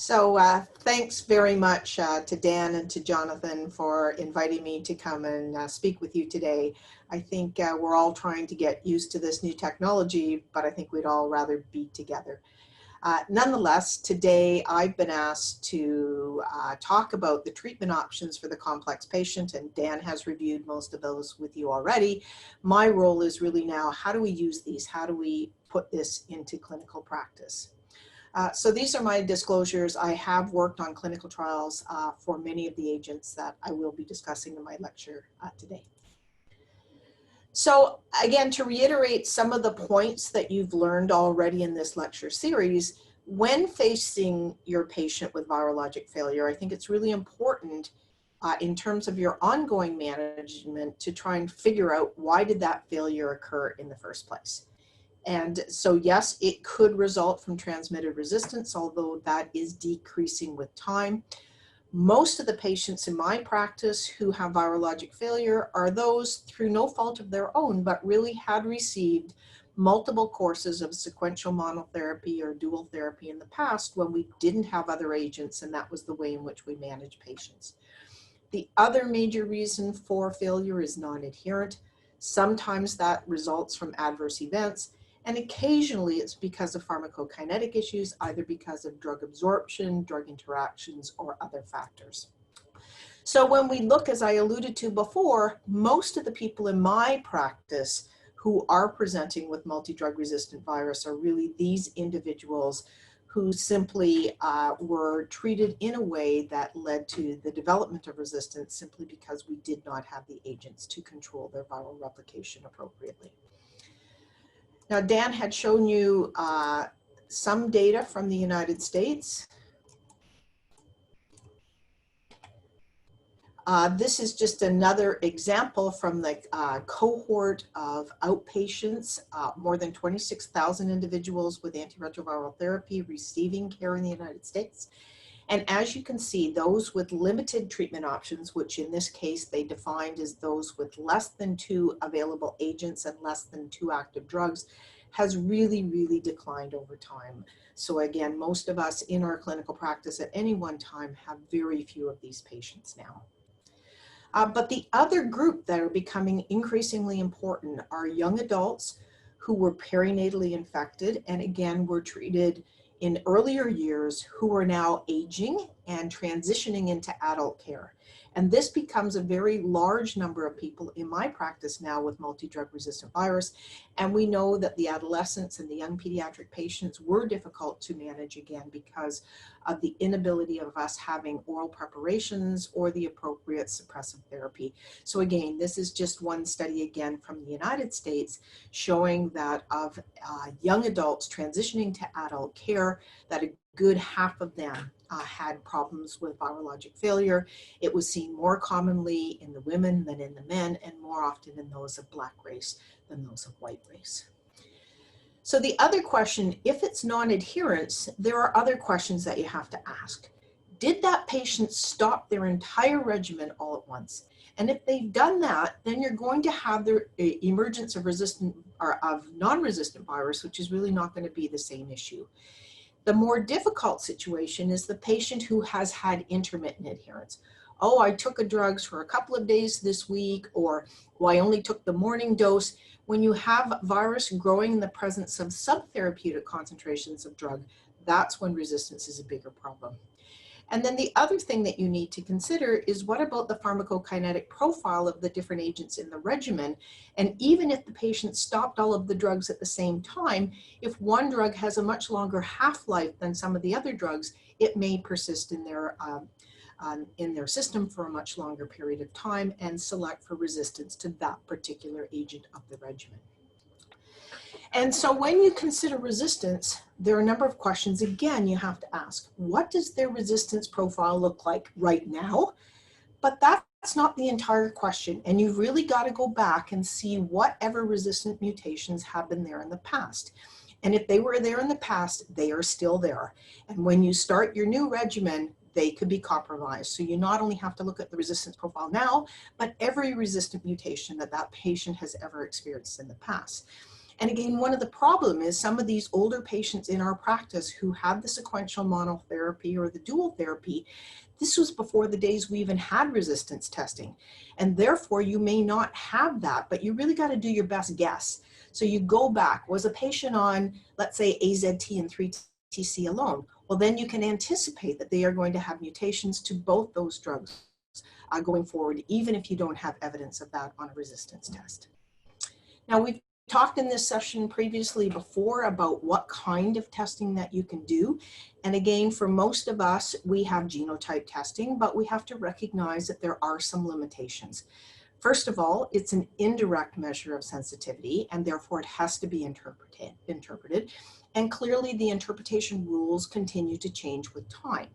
Thanks very much to Dan and to Jonathan for inviting me to come and speak with you today. I think we're all trying to get used to this new technology, but I think we'd all rather be together. Nonetheless, today I've been asked to talk about the treatment options for the complex patient, and Dan has reviewed most of those with you already. My role is really now, how do we use these? How do we put this into clinical practice? So these are my disclosures. I have worked on clinical trials for many of the agents that I will be discussing in my lecture today. So again, to reiterate some of the points that you've learned already in this lecture series, when facing your patient with virologic failure, I think it's really important in terms of your ongoing management to try and figure out why did that failure occur in the first place. And so yes, it could result from transmitted resistance, although that is decreasing with time. Most of the patients in my practice who have virologic failure are those through no fault of their own, but really had received multiple courses of sequential monotherapy or dual therapy in the past when we didn't have other agents, and that was the way in which we manage patients. The other major reason for failure is non-adherent. Sometimes that results from adverse events, and occasionally it's because of pharmacokinetic issues, either because of drug absorption, drug interactions, or other factors. So when we look, as I alluded to before, most of the people in my practice who are presenting with multi-drug resistant virus are really these individuals who simply were treated in a way that led to the development of resistance simply because we did not have the agents to control their viral replication appropriately. Now, Dan had shown you some data from the United States. This is just another example from the cohort of outpatients, more than 26,000 individuals with antiretroviral therapy receiving care in the United States. And as you can see, those with limited treatment options, which in this case they defined as those with less than 2 available agents and less than 2 active drugs, has really declined over time. So again, most of us in our clinical practice at any one time have very few of these patients now. But the other group that are becoming increasingly important are young adults who were perinatally infected and again were treated in earlier years, who are now aging and transitioning into adult care. And this becomes a very large number of people in my practice now with multi-drug resistant virus. And we know that the adolescents and the young pediatric patients were difficult to manage again because of the inability of us having oral preparations or the appropriate suppressive therapy. So again, this is just one study again from the United States showing that of young adults transitioning to adult care, that a good half of them had problems with virologic failure. It was seen more commonly in the women than in the men, and more often in those of Black race than those of white race. So the other question, if it's non-adherence, there are other questions that you have to ask. Did that patient stop their entire regimen all at once? And if they've done that, then you're going to have the emergence of resistant or of non-resistant virus, which is really not going to be the same issue. The more difficult situation is the patient who has had intermittent adherence. Oh, I took a drugs for a couple of days this week, or well, I only took the morning dose. When you have virus growing in the presence of subtherapeutic concentrations of drug, that's when resistance is a bigger problem. And then the other thing that you need to consider is what about the pharmacokinetic profile of the different agents in the regimen? And even if the patient stopped all of the drugs at the same time, if one drug has a much longer half-life than some of the other drugs, it may persist in their system for a much longer period of time and select for resistance to that particular agent of the regimen. And so when you consider resistance, there are a number of questions, again, you have to ask. What does their resistance profile look like right now? But that's not the entire question. And you've really got to go back and see whatever resistant mutations have been there in the past. And if they were there in the past, they are still there. And when you start your new regimen, they could be compromised. So you not only have to look at the resistance profile now, but every resistant mutation that that patient has ever experienced in the past. And again, one of the problem is some of these older patients in our practice who have the sequential monotherapy or the dual therapy, this was before the days we even had resistance testing. And therefore you may not have that, but you really got to do your best guess. So you go back, was a patient on, let's say, AZT and 3TC alone? Well, then you can anticipate that they are going to have mutations to both those drugs going forward, even if you don't have evidence of that on a resistance test. Now, we've talked in this session previously before about what kind of testing that you can do. And again, for most of us, we have genotype testing, but we have to recognize that there are some limitations. First of all, it's an indirect measure of sensitivity, and therefore it has to be interpreted. And clearly the interpretation rules continue to change with time.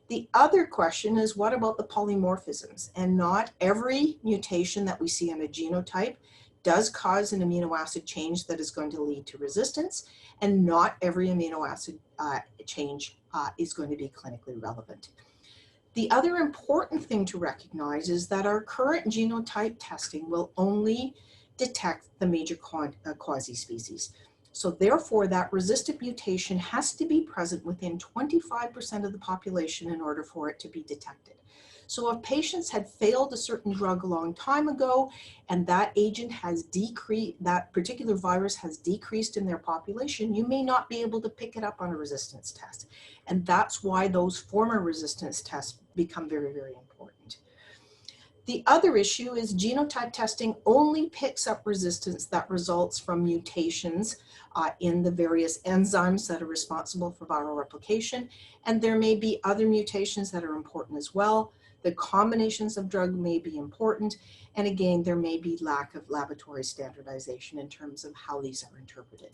The other question is, what about the polymorphisms? And not every mutation that we see on a genotype does cause an amino acid change that is going to lead to resistance, and not every amino acid change is going to be clinically relevant. The other important thing to recognize is that our current genotype testing will only detect the major quasi-species. So therefore, that resistant mutation has to be present within 25% of the population in order for it to be detected. So if patients had failed a certain drug a long time ago and that agent has decreased, that particular virus has decreased in their population, you may not be able to pick it up on a resistance test. And that's why those former resistance tests become very, very important. The other issue is genotype testing only picks up resistance that results from mutations in the various enzymes that are responsible for viral replication. And there may be other mutations that are important as well. The combinations of drug may be important. And again, there may be lack of laboratory standardization in terms of how these are interpreted.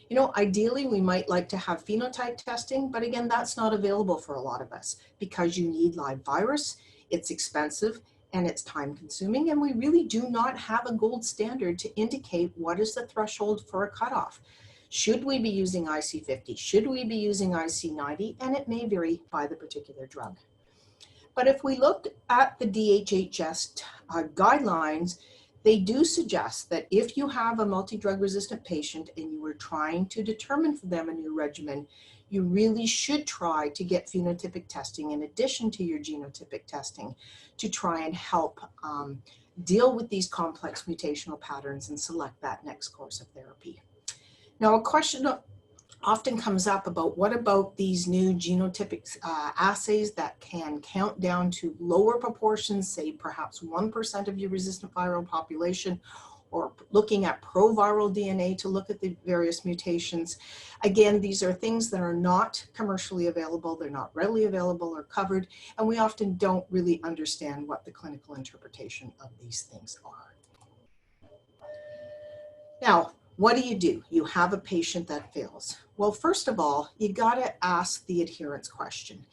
You know, ideally, we might like to have phenotype testing, but again, that's not available for a lot of us because you need live virus, it's expensive, and it's time consuming, and we really do not have a gold standard to indicate what is the threshold for a cutoff. Should we be using IC50? Should we be using IC90? And it may vary by the particular drug. But if we look at the DHHS guidelines, they do suggest that if you have a multi-drug resistant patient and you are trying to determine for them a new regimen, you really should try to get phenotypic testing in addition to your genotypic testing to try and help deal with these complex mutational patterns and select that next course of therapy. Now, a question often comes up about what about these new genotypic assays that can count down to lower proportions, say perhaps 1% of your resistant viral population, or looking at proviral DNA to look at the various mutations. Again, these are things that are not commercially available, they're not readily available or covered, and we often don't really understand what the clinical interpretation of these things are. Now, what do? You have a patient that fails. Well, first of all, you gotta ask the adherence question.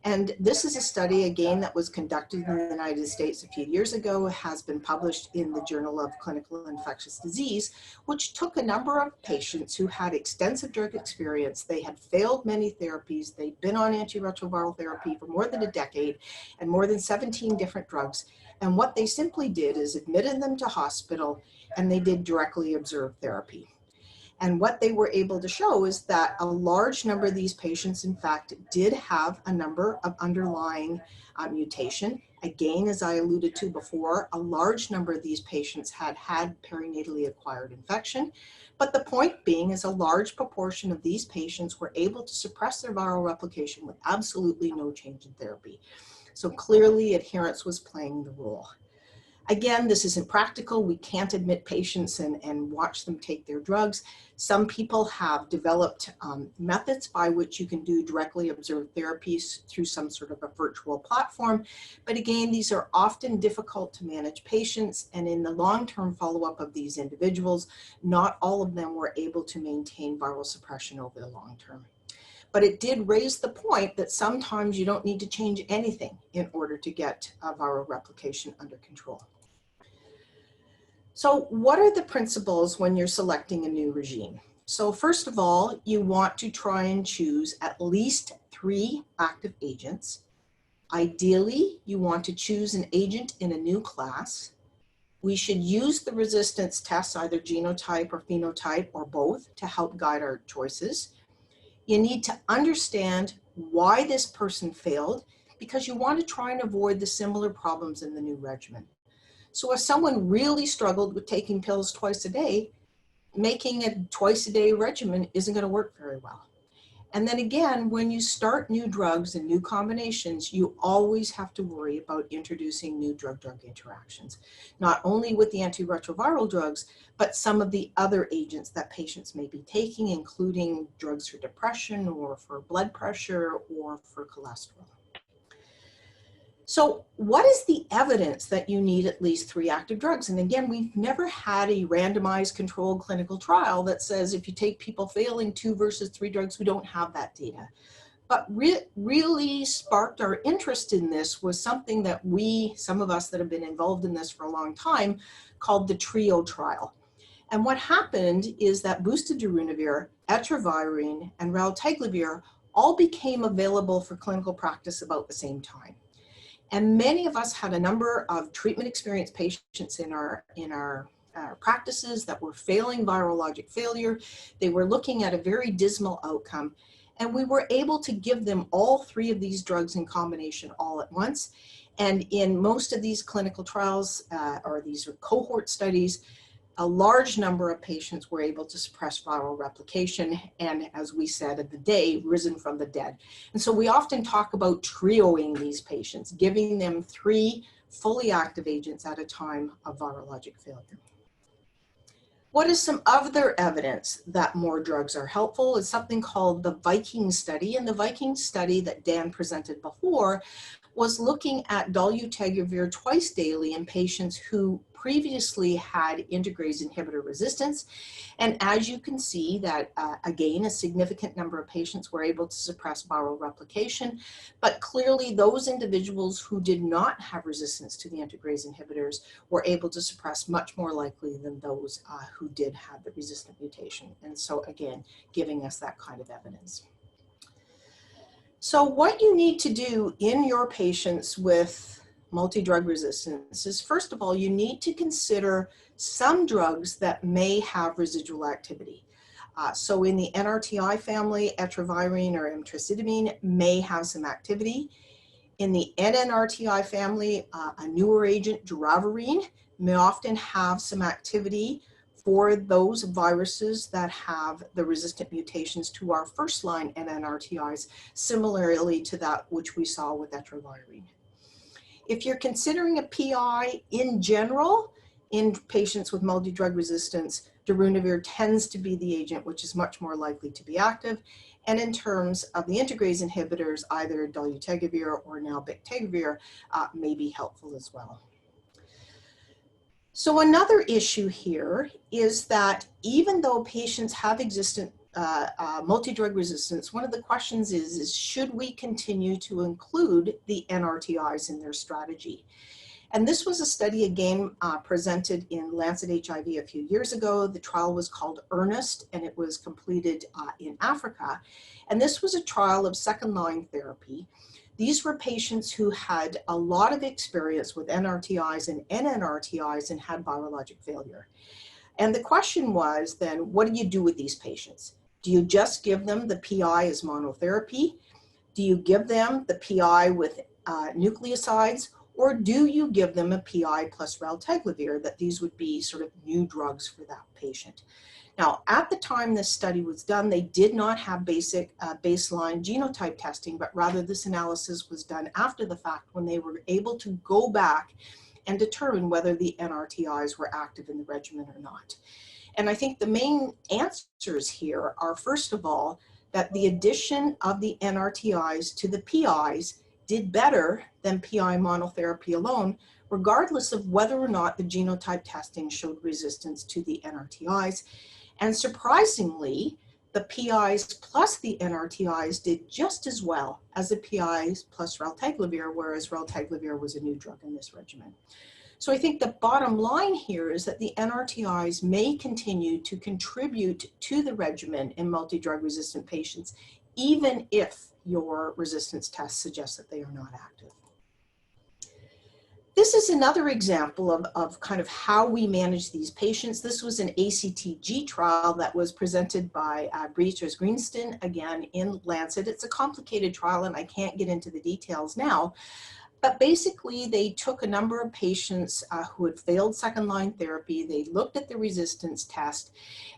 And this is a study, again, that was conducted in the United States a few years ago, has been published in the Journal of Clinical Infectious Disease, which took a number of patients who had extensive drug experience. They had failed many therapies. They'd been on antiretroviral therapy for more than a decade and more than 17 different drugs. And what they simply did is admitted them to hospital, and they did directly observed therapy. And what they were able to show is that a large number of these patients, in fact, did have a number of underlying mutation. Again, as I alluded to before, a large number of these patients had had perinatally acquired infection. But the point being is a large proportion of these patients were able to suppress their viral replication with absolutely no change in therapy. So clearly adherence was playing the role. Again, this isn't practical. We can't admit patients and watch them take their drugs. Some people have developed methods by which you can do directly observed therapies through some sort of a virtual platform. But again, these are often difficult to manage patients, and in the long-term follow-up of these individuals, not all of them were able to maintain viral suppression over the long term. But it did raise the point that sometimes you don't need to change anything in order to get viral replication under control. So what are the principles when you're selecting a new regime? So first of all, you want to try and choose at least 3 active agents. Ideally, you want to choose an agent in a new class. We should use the resistance tests, either genotype or phenotype or both, to help guide our choices. You need to understand why this person failed, because you want to try and avoid the similar problems in the new regimen. So if someone really struggled with taking pills twice a day, making a twice a day regimen isn't going to work very well. And then again, when you start new drugs and new combinations, you always have to worry about introducing new drug-drug interactions, not only with the antiretroviral drugs, but some of the other agents that patients may be taking, including drugs for depression or for blood pressure or for cholesterol. So what is the evidence that you need at least 3 active drugs? And again, we've never had a randomized controlled clinical trial that says if you take people failing 2 versus 3 drugs, we don't have that data. But really sparked our interest in this was something that some of us that have been involved in this for a long time, called the TRIO trial. And what happened is that boosted darunavir, etravirine, and raltegravir all became available for clinical practice about the same time. And many of us had a number of treatment experienced patients in our practices that were failing virologic failure. They were looking at a very dismal outcome. And we were able to give them all 3 of these drugs in combination all at once. And in most of these clinical trials or these cohort studies, a large number of patients were able to suppress viral replication and, as we said at the day, risen from the dead. And so we often talk about trioing these patients, giving them 3 fully active agents at a time of virologic failure. What is some other evidence that more drugs are helpful is something called the Viking Study. And the Viking Study that Dan presented before was looking at dolutegravir twice daily in patients who previously had integrase inhibitor resistance. And as you can see that, again, a significant number of patients were able to suppress viral replication, but clearly those individuals who did not have resistance to the integrase inhibitors were able to suppress much more likely than those who did have the resistant mutation. And so again, giving us that kind of evidence. So what you need to do in your patients with multi-drug resistance is, first of all, you need to consider some drugs that may have residual activity. So in the NRTI family, etravirine or emtricitabine may have some activity. In the NNRTI family, a newer agent, doravirine, may often have some activity for those viruses that have the resistant mutations to our first line NNRTIs, similarly to that which we saw with etravirine. If you're considering a PI in general, in patients with multi-drug resistance, darunavir tends to be the agent which is much more likely to be active. And in terms of the integrase inhibitors, either dolutegravir or now bictegravir may be helpful as well. So another issue here is that even though patients have existent multi-drug resistance, one of the questions is should we continue to include the NRTIs in their strategy? And this was a study again presented in Lancet HIV a few years ago. The trial was called Earnest and it was completed in Africa. And this was a trial of second-line therapy. These were patients who had a lot of experience with NRTIs and NNRTIs and had virologic failure. And the question was then, what do you do with these patients? Do you just give them the PI as monotherapy? Do you give them the PI with nucleosides? Or do you give them a PI plus raltegravir, that these would be sort of new drugs for that patient? Now, at the time this study was done, they did not have basic baseline genotype testing, but rather this analysis was done after the fact when they were able to go back and determine whether the NRTIs were active in the regimen or not. And I think the main answers here are, first of all, that the addition of the NRTIs to the PIs did better than PI monotherapy alone, regardless of whether or not the genotype testing showed resistance to the NRTIs. And surprisingly, the PIs plus the NRTIs did just as well as the PIs plus raltegravir, whereas raltegravir was a new drug in this regimen. So I think the bottom line here is that the NRTIs may continue to contribute to the regimen in multi-drug resistant patients, even if your resistance test suggests that they are not active. This is another example of kind of how we manage these patients. This was an ACTG trial that was presented by Beatrice Greenston, again, in Lancet. It's a complicated trial, and I can't get into the details now. But basically, they took a number of patients who had failed second-line therapy. They looked at the resistance test,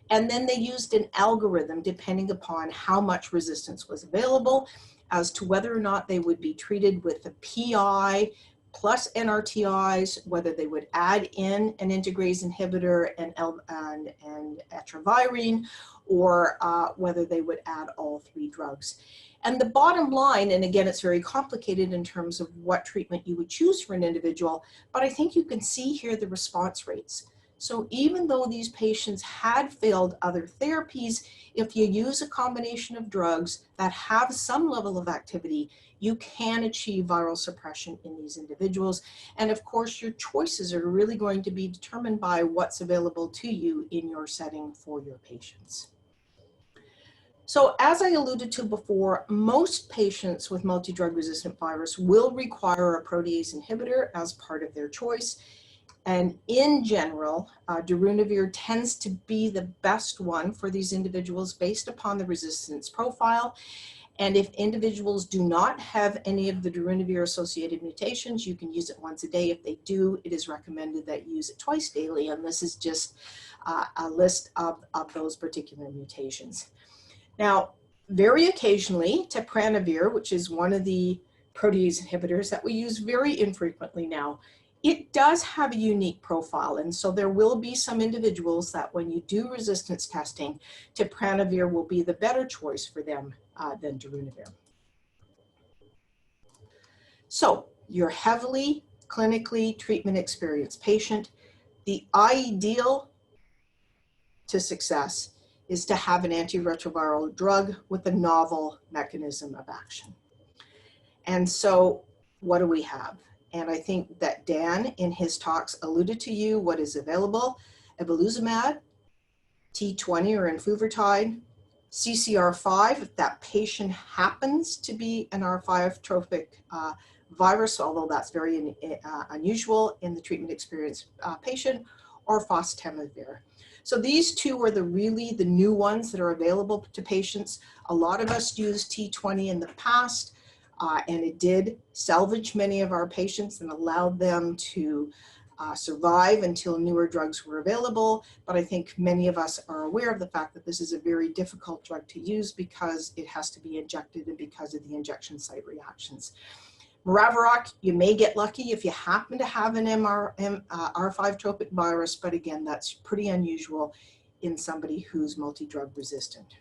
and then they used an algorithm depending upon how much resistance was available as to whether or not they would be treated with a PI plus NRTIs, whether they would add in an integrase inhibitor and etravirine, or whether they would add all three drugs. And the bottom line, and again, it's very complicated in terms of what treatment you would choose for an individual, but I think you can see here the response rates. So even though these patients had failed other therapies, if you use a combination of drugs that have some level of activity, you can achieve viral suppression in these individuals. And of course, your choices are really going to be determined by what's available to you in your setting for your patients. So as I alluded to before, most patients with multi-drug resistant virus will require a protease inhibitor as part of their choice. And in general, darunavir tends to be the best one for these individuals based upon the resistance profile. And if individuals do not have any of the darunavir associated mutations, you can use it once a day. If they do, it is recommended that you use it twice daily. And this is just a list of those particular mutations. Now, very occasionally, tapranavir, which is one of the protease inhibitors that we use very infrequently now, it does have a unique profile. And so there will be some individuals that when you do resistance testing, tapranavir will be the better choice for them than darunavir. So your heavily clinically treatment experienced patient, the ideal to success is to have an antiretroviral drug with a novel mechanism of action. And so what do we have? And I think that Dan in his talks alluded to you what is available: evolizumab, T20 or enfuvirtide, CCR5 if that patient happens to be an R5 trophic virus, although that's very unusual in the treatment experienced patient, or fostemivir. So these two are really the new ones that are available to patients. A lot of us used T20 in the past, and it did salvage many of our patients and allowed them to survive until newer drugs were available. But I think many of us are aware of the fact that this is a very difficult drug to use because it has to be injected and because of the injection site reactions. Maraviroc, you may get lucky if you happen to have an R5 trophic virus, but again, that's pretty unusual in somebody who's multi-drug resistant.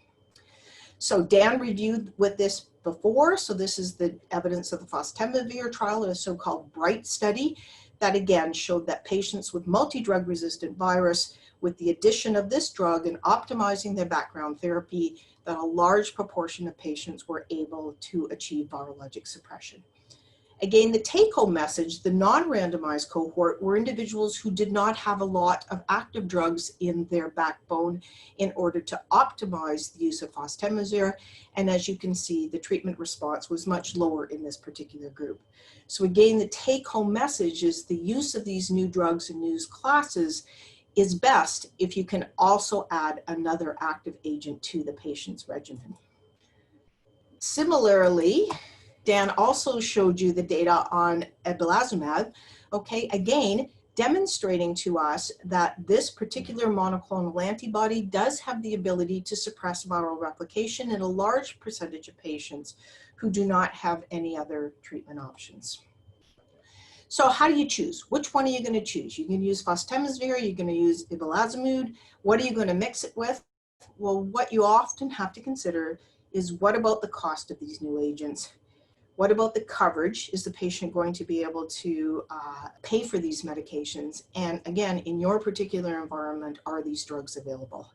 So Dan reviewed with this before, so this is the evidence of the fostemivir trial, a so-called BRIGHT study that again showed that patients with multi-drug resistant virus, with the addition of this drug and optimizing their background therapy, that a large proportion of patients were able to achieve virologic suppression. Again, the take-home message, the non-randomized cohort were individuals who did not have a lot of active drugs in their backbone in order to optimize the use of fostemivir. And as you can see, the treatment response was much lower in this particular group. So again, the take-home message is the use of these new drugs and new classes is best if you can also add another active agent to the patient's regimen. Similarly, Dan also showed you the data on evolizumab, okay, again, demonstrating to us that this particular monoclonal antibody does have the ability to suppress viral replication in a large percentage of patients who do not have any other treatment options. So how do you choose? Which one are you going to choose? You're going to use fostemivir, you're going to use evolizumab. What are you going to mix it with? Well, what you often have to consider is what about the cost of these new agents? What about the coverage? Is the patient going to be able to pay for these medications? And again, in your particular environment, are these drugs available?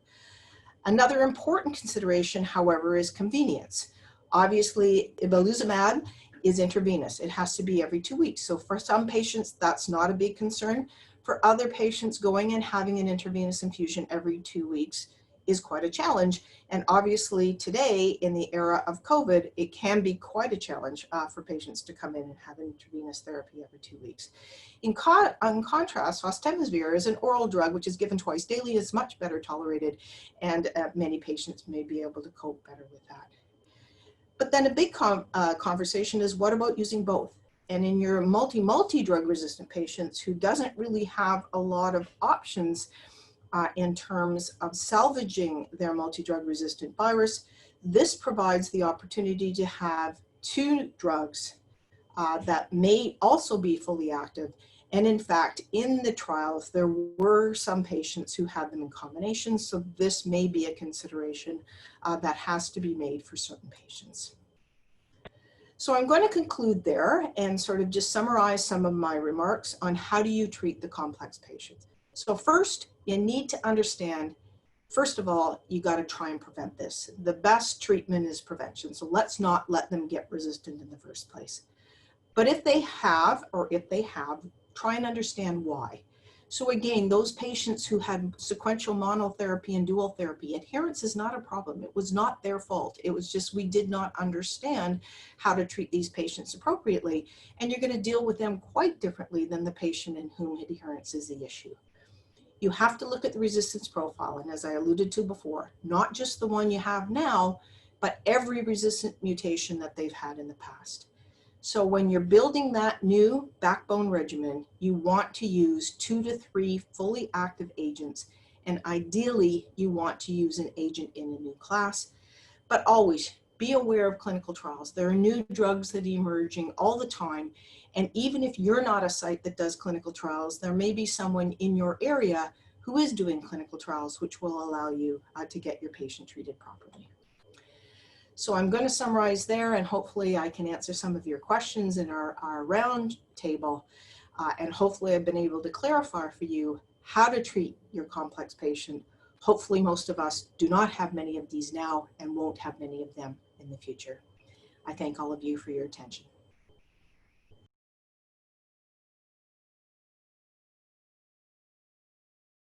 Another important consideration, however, is convenience. Obviously, evolizumab is intravenous. It has to be every 2 weeks. So for some patients, that's not a big concern. For other patients, going and having an intravenous infusion every 2 weeks is quite a challenge. And obviously today, in the era of COVID, it can be quite a challenge for patients to come in and have intravenous therapy every 2 weeks. In contrast, fostemsavir is an oral drug which is given twice daily, is much better tolerated, and many patients may be able to cope better with that. But then a big conversation is, what about using both? And in your multi-drug resistant patients who doesn't really have a lot of options in terms of salvaging their multi-drug resistant virus, this provides the opportunity to have 2 drugs that may also be fully active. And in fact, in the trials, there were some patients who had them in combination. So this may be a consideration that has to be made for certain patients. So I'm going to conclude there and sort of just summarize some of my remarks on how do you treat the complex patients. So first, you need to understand, first of all, you got to try and prevent this. The best treatment is prevention. So let's not let them get resistant in the first place. But if they have, try and understand why. So again, those patients who had sequential monotherapy and dual therapy, adherence is not a problem. It was not their fault. It was just we did not understand how to treat these patients appropriately. And you're going to deal with them quite differently than the patient in whom adherence is the issue. You have to look at the resistance profile. And as I alluded to before, not just the one you have now, but every resistant mutation that they've had in the past. So when you're building that new backbone regimen, you want to use 2 to 3 fully active agents. And ideally, you want to use an agent in a new class. But always be aware of clinical trials. There are new drugs that are emerging all the time. And even if you're not a site that does clinical trials, there may be someone in your area who is doing clinical trials, which will allow you to get your patient treated properly. So I'm going to summarize there, and hopefully I can answer some of your questions in our round table. And hopefully I've been able to clarify for you how to treat your complex patient. Hopefully most of us do not have many of these now and won't have many of them in the future. I thank all of you for your attention.